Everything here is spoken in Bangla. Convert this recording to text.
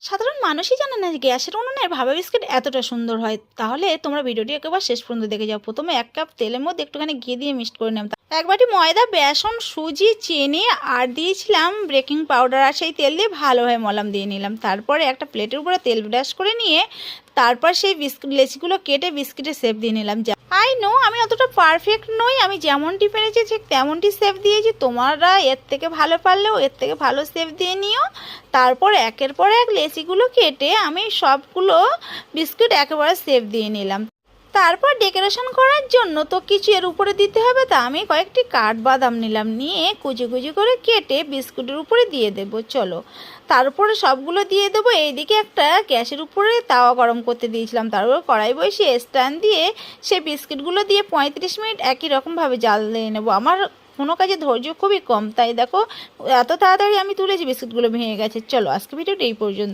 সাধারণ মানুষই জানে না যে গ্যাসের উনুনে ভাপা বিস্কিট এতটা সুন্দর হয়। তাহলে তোমরা ভিডিওটি একেবারে শেষ পর্যন্ত দেখে যাও। প্রথমে 1 কাপ তেলের মধ্যে একটুখানি ঘি দিয়ে মিক্সড করে নিলাম। 1 বাটি ময়দা, বেসন, সুজি, চিনি আর দিয়েছিলাম বেকিং পাউডার, আর সেই তেল দিয়ে ভালোভাবে মলাম দিয়ে নিলাম। তারপরে একটা প্লেটের উপরে তেল ব্রাশ করে নিয়ে তারপর সেই বিস্কিট লেচিগুলো কেটে বিস্কিটের শেপ দিয়ে নিলাম। আই নো আমি অতটা পারফেক্ট নই, আমি যেমনটি পেরেছি ঠিক তেমনটি শেপ দিয়েছি। তোমরা এর থেকে ভালো পারলেও এর থেকে ভালো শেপ দিয়ে নিও। তারপর একের পর এক লেচিগুলো কেটে আমি সবগুলো বিস্কুট একেবারে শেপ দিয়ে নিলাম। তারপর ডেকোরেশন করার জন্য তো কিছু এর উপরে দিতে হবে, তা আমি কয়েকটি কাঠবাদাম নিলাম, নিয়ে কুচি কুচি করে কেটে বিস্কুটের উপরে দিয়ে দেব। চলো তারপরে সবগুলো দিয়ে দেবো। এইদিকে একটা গ্যাসের উপরে তাওয়া গরম করতে দিয়েছিলাম, তারপর কড়াই বসিয়ে স্ট্যান্ড দিয়ে সেই বিস্কিটগুলো দিয়ে 35 মিনিট একই রকমভাবে জাল দিয়ে নেবো। আমার কোনো কাজে ধৈর্য খুবই কম, তাই দেখো এত তাড়াতাড়ি আমি তুলেছি বিস্কুটগুলো ভেঙে গেছে। চলো আজকে ভিডিওটা এই পর্যন্ত।